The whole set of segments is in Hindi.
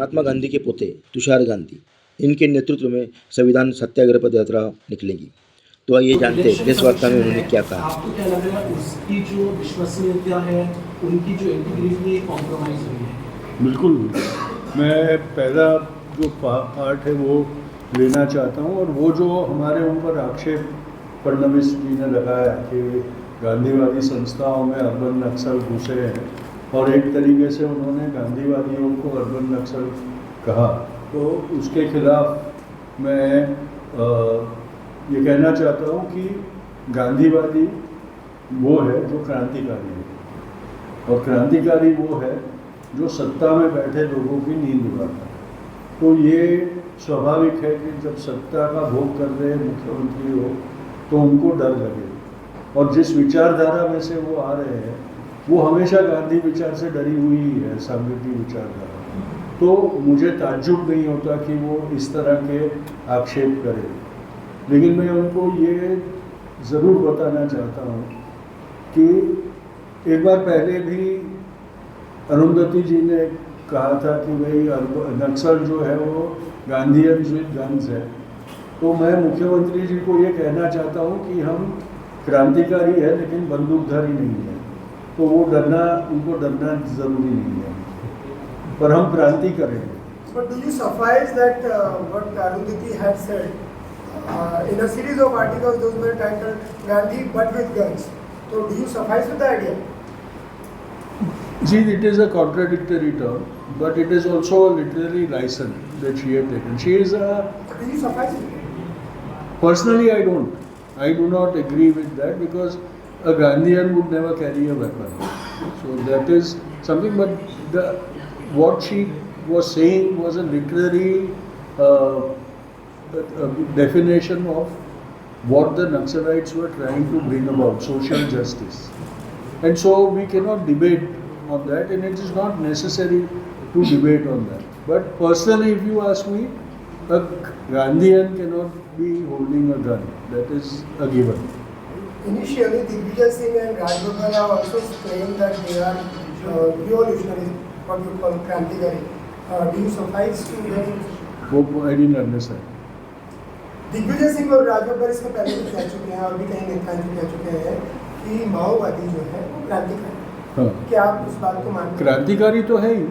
महात्मा गांधी के पोते तुषार गांधी, इनके नेतृत्व में संविधान सत्याग्रह पद यात्रा निकलेगी। तो आइए जानते हैं प्रेस वार्ता में उन्होंने क्या कहा। आपको क्या लग रहा है उसकी जो विश्वसनीयता है, उनकी जो इंटीग्रिटी कॉम्प्रोमाइज हुई है? बिल्कुल, मैं पहला जो पार्ट है वो लेना चाहता हूँ, और वो जो हमारे ऊपर आक्षेप फडणवीस जी ने लगाया कि गांधीवादी संस्थाओं में अर्बन नक्सल घुसे हैं और एक तरीके से उन्होंने गांधीवादियों को अर्बन नक्सल कहा, तो उसके खिलाफ मैं ये कहना चाहता हूँ कि गांधीवादी वो है जो क्रांतिकारी है, और क्रांतिकारी वो है जो सत्ता में बैठे लोगों की नींद उड़ाता है। तो ये स्वाभाविक है कि जब सत्ता का भोग कर रहे मुख्यमंत्री हो तो उनको डर लगे, और जिस विचारधारा में से वो आ रहे हैं वो हमेशा गांधी विचार से डरी हुई ही है, सांविधिक विचारधारा। तो मुझे ताज्जुब नहीं होता कि वो इस तरह के आक्षेप करें, लेकिन मैं उनको ये ज़रूर बताना चाहता हूँ कि एक बार पहले भी अरुंधति जी ने कहा था कि भाई नक्सल जो है वो गांधीयंस विद गन्स है। तो मैं मुख्यमंत्री जी को ये कहना चाहता हूँ कि हम क्रांतिकारी है लेकिन बंदूकधारी नहीं है, तो वो उनको डरना ज़रूरी नहीं है, पर हम क्रांति करेंगे। But do you suffice that what Arundhati had said in a series of articles, those were titled Gandhi but with guns. So do you suffice with the idea? See, it is a contradictory term, but it is also a literary license that she had taken. She is a... Do you suffice with it? Personally, I don't. I do not agree with that, because a Gandhian would never carry a weapon. So that is something, but what she was saying was a literary definition of what the Naxalites were trying to bring about, social justice. And so we cannot debate on that, and it is not necessary to debate on that. But personally, if you ask me, a Gandhian cannot be holding a gun. That is a given. Initially, Digvijay Singh and Raj Babbar have also claimed that they are revolutionaries, what you call Krantikari. Do you suffice to them? I didn't understand. Digvijay Singh और राज बब्बर इसके पहले भी कह चुके हैं, और भी कई नेता कह चुके हैं कि माओवादी जो है वो क्रांतिकारी। हाँ। क्या आप उस बात को मानते हैं? क्रांतिकारी तो है ही,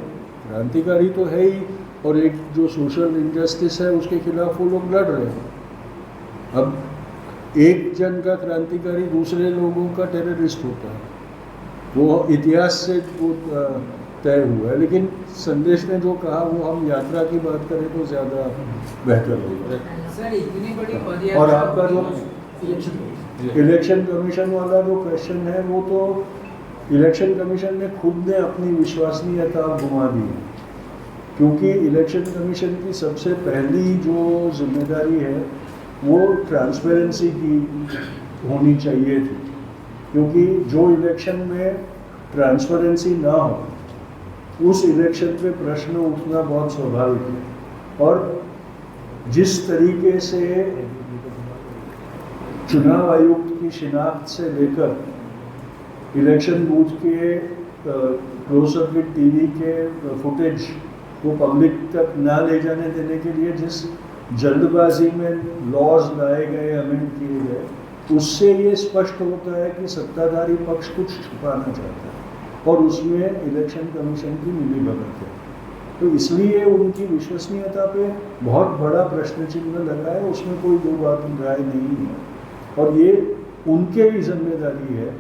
क्रांतिकारी तो है ही, और एक जो सोशल इनजस्टिस है उसके खिलाफ वो लोग लड़ रहे हैं। अब एक जन का क्रांतिकारी दूसरे लोगों का टेररिस्ट होता है, वो इतिहास से वो तय हुआ है। लेकिन संदेश ने जो कहा वो हम यात्रा की बात करें तो ज़्यादा बेहतर होगा। सर, इतनी बड़ी पदयात्रा और आपका जो इलेक्शन कमीशन वाला जो क्वेश्चन है, वो तो इलेक्शन कमीशन ने खुद ने अपनी विश्वसनीयता घुमा दी है, क्योंकि इलेक्शन कमीशन की सबसे पहली जो जिम्मेदारी है वो ट्रांसपेरेंसी की होनी चाहिए थी, क्योंकि जो इलेक्शन में ट्रांसपेरेंसी ना हो उस इलेक्शन पे प्रश्न उठना बहुत स्वाभाविक है। और जिस तरीके से चुनाव आयुक्त की शिनाख्त से लेकर इलेक्शन बूथ के क्लोज सर्किट टीवी के फुटेज को पब्लिक तक ना ले जाने देने के लिए जिस जल्दबाजी में लॉज लाए गए, अमेंड किए गए, उससे ये स्पष्ट होता है कि सत्ताधारी पक्ष कुछ छुपाना चाहता है, और उसमें इलेक्शन कमीशन की मिलीभगत है। तो इसलिए उनकी विश्वसनीयता पे बहुत बड़ा प्रश्न चिन्ह लगा है, उसमें कोई दो बात राय नहीं है। और ये उनके भी जिम्मेदारी है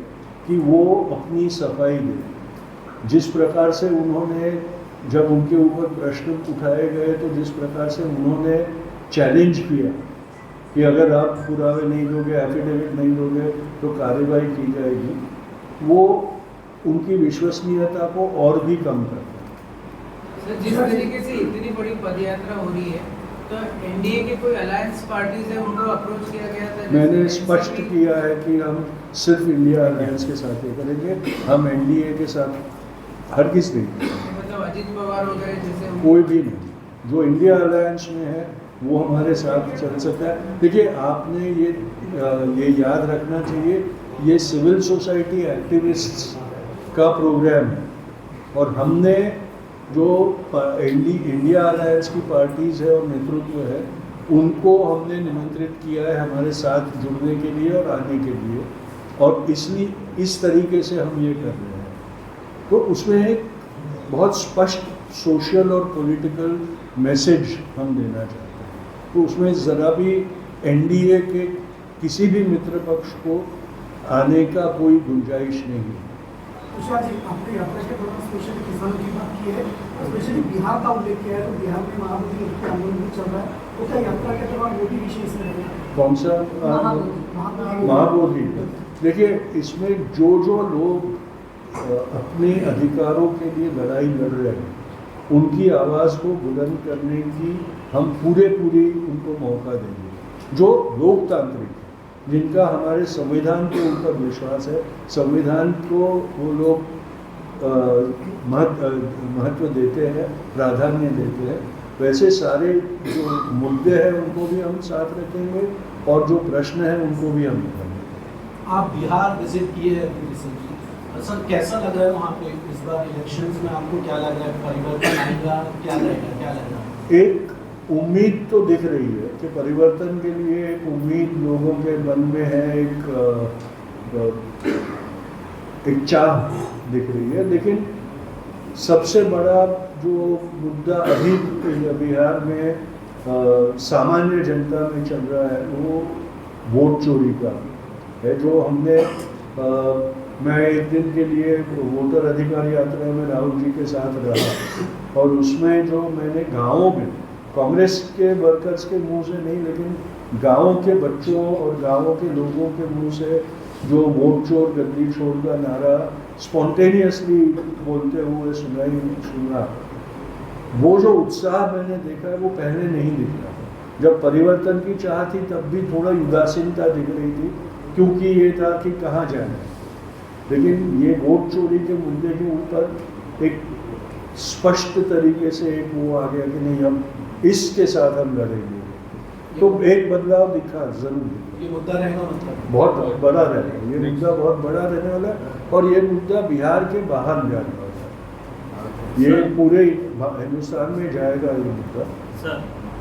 कि वो अपनी सफाई दें। जिस प्रकार से उन्होंने, जब उनके ऊपर प्रश्न उठाए गए तो जिस प्रकार से उन्होंने चैलेंज किया कि अगर आप पुरावे नहीं दोगे, एफिडेविट नहीं दोगे तो कार्रवाई की जाएगी, वो उनकी विश्वसनीयता को और भी कम करता है। सर, जिस तरीके से इतनी बड़ी पदयात्रा हो रही है, तो एनडीए के कोई अलायंस पार्टीज है, उनको अप्रोच किया गया था? मैंने स्पष्ट किया है कि हम सिर्फ इंडिया अलायंस के साथ ही करेंगे, हम एनडीए के साथ हर किस नहीं। मतलब अजित पवार वगैरह जैसे कोई भी नहीं, जो इंडिया अलायंस में है वो हमारे साथ चल सकता है। देखिए, आपने ये याद रखना चाहिए, ये सिविल सोसाइटी एक्टिविस्ट्स का प्रोग्राम है, और हमने जो इंडिया अलायंस की पार्टीज़ है और नेतृत्व है, उनको हमने निमंत्रित किया है हमारे साथ जुड़ने के लिए और आने के लिए, और इसलिए इस तरीके से हम ये कर रहे हैं। तो उसमें एक बहुत स्पष्ट सोशल और पॉलिटिकल मैसेज हम देना चाहते हैं। तो उसमें ज़रा भी एनडीए के किसी भी मित्र पक्ष को आने का कोई गुंजाइश नहीं है। तुषार जी, आपने यात्रा के दौरान स्पेशली किसानों की बात की है, स्पेशली बिहार का उल्लेख किया है, तो बिहार में महाबोधि के आंदोलन भी चल रहा है, तो क्या यात्रा के दौरान वो भी विशेष रहेगा? कौन सा? महाबोधि। देखिए, इसमें जो लोग अपने अधिकारों के लिए लड़ाई लड़ रहे हैं, उनकी आवाज़ को बुलंद करने की हम पूरी उनको मौका देंगे। जो लोकतांत्रिक, जिनका हमारे संविधान के ऊपर विश्वास है, संविधान को वो लोग महत्व देते हैं, प्राधान्य देते हैं, वैसे सारे जो मुद्दे हैं उनको भी हम साथ रखेंगे और जो प्रश्न हैं उनको भी हम उठाएंगे। आप बिहार विजिट किए हैं रिसेंटली, सर कैसा लग रहा है वहाँ पे? इस बार इलेक्शंस में आपको क्या लग रहा है, परिवर्तन आएगा, क्या रहेगा, क्या लग रहा है? एक उम्मीद तो दिख रही है कि परिवर्तन के लिए एक उम्मीद लोगों के मन में है, एक चाह दिख रही है। लेकिन सबसे बड़ा जो मुद्दा अभी बिहार में सामान्य जनता में चल रहा है वो वोट चोरी का है। जो हमने मैं एक दिन के लिए वोटर अधिकार यात्रा में राहुल जी के साथ रहा, और उसमें जो मैंने गाँवों में कांग्रेस के वर्कर्स के मुंह से नहीं, लेकिन गाँव के बच्चों और गाँव के लोगों के मुंह से जो वोट चोर गद्दी छोड़ का नारा स्पॉन्टेनियसली बोलते हुए सुना, वो जो उत्साह मैंने देखा है वो पहले नहीं दिख रहा था। जब परिवर्तन की चाह थी तब भी थोड़ा उदासीनता दिख रही थी, क्योंकि ये था कि कहाँ जाना है। लेकिन ये वोट चोरी के मुद्दे के ऊपर एक स्पष्ट तरीके से एक वो आ गया कि नहीं, हम इसके साथ हम लड़ेंगे। तो एक बदलाव दिखा जरूर। ये मुद्दा रहेगा, मतलब बहुत बड़ा रहेगा, ये मुद्दा बहुत बड़ा रहने वाला है, और ये मुद्दा बिहार के बाहर जाने वाला है, ये पूरे हिंदुस्तान में जाएगा ये मुद्दा। सर,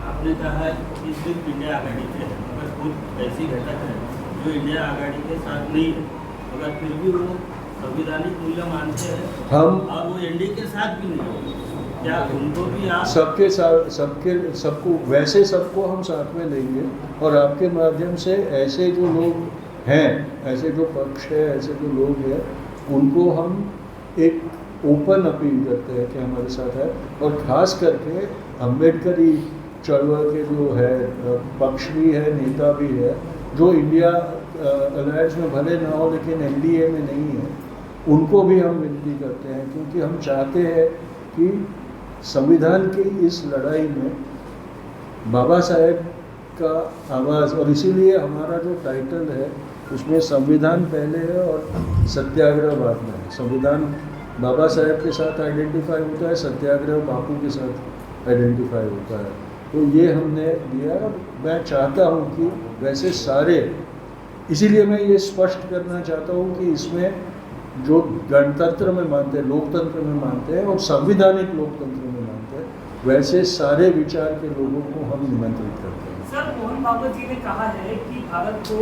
आपने कहा कि सिर्फ इंडिया आघाड़ी के अगर कुछ ऐसी घटक है जो इंडिया आघाड़ी के साथ नहीं है, अगर फिर भी वो संवैधानिक मूल्य मानते हैं, हम और वो एनडीए के साथ भी नहीं है, क्या उनको भी आप सबके साथ सबको वैसे सबको हम साथ में लेंगे, और आपके माध्यम से ऐसे जो लोग हैं, ऐसे जो पक्ष है, ऐसे जो लोग हैं, उनको हम एक ओपन अपील करते हैं कि हमारे साथ है। और ख़ास करके अम्बेडकरी चळवळ के जो है पक्ष भी है, नेता भी है, जो इंडिया अलायंस में भले ना हो लेकिन एनडीए में नहीं है, उनको भी हम विनती करते हैं, क्योंकि हम चाहते हैं कि संविधान की इस लड़ाई में बाबा साहेब का आवाज़, और इसीलिए हमारा जो टाइटल है उसमें संविधान पहले है और सत्याग्रह बाद में है। संविधान बाबा साहेब के साथ आइडेंटिफाई होता है, सत्याग्रह बापू के साथ आइडेंटिफाई होता है। तो ये हमने दिया। मैं चाहता हूँ कि वैसे सारे, इसीलिए मैं ये स्पष्ट करना चाहता हूँ कि इसमें जो गणतंत्र में मानते हैं, लोकतंत्र में मानते हैं और संविधानिक लोकतंत्र में मानते हैं, वैसे सारे विचार के लोगों को हम निमंत्रित करते हैं। सर, मोहन भागवत जी ने कहा है कि भारत को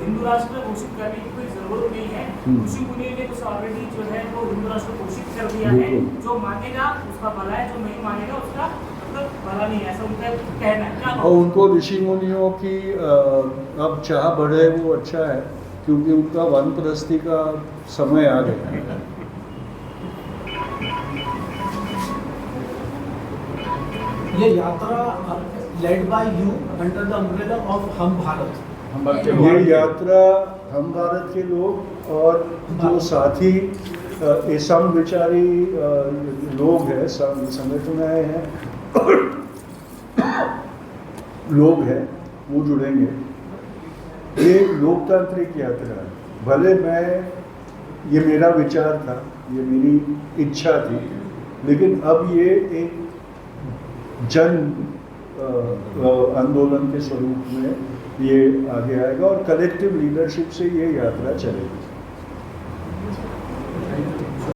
हिंदू राष्ट्र घोषित करने की कोई जरूरत नहीं है। ऋषि मुनि ने कुछ ऑलरेडी जो है वो हिंदू राष्ट्र घोषित कर दिया है। जो मानेगा उसका भला है, जो नहीं मानेगा उसका मतलब भला नहीं है, ऐसा उनका कहना है। क्या और उनको ऋषि मुनियों की अब चाह बढ़े वो अच्छा है, क्योंकि उनका वानप्रस्थी का समय आ गया है। ये यात्रा led by you under the umbrella of हम भारत। ये यात्रा हम भारत के लोग और जो साथी समविचारी लोग हैं, संगठनाएं हैं, लोग हैं, वो जुड़ेंगे। ये लोकतांत्रिक यात्रा है। भले ये मेरा विचार था, ये मेरी इच्छा थी, लेकिन अब ये एक जन आंदोलन के स्वरूप में ये आगे आएगा और कलेक्टिव लीडरशिप से ये यात्रा चलेगी।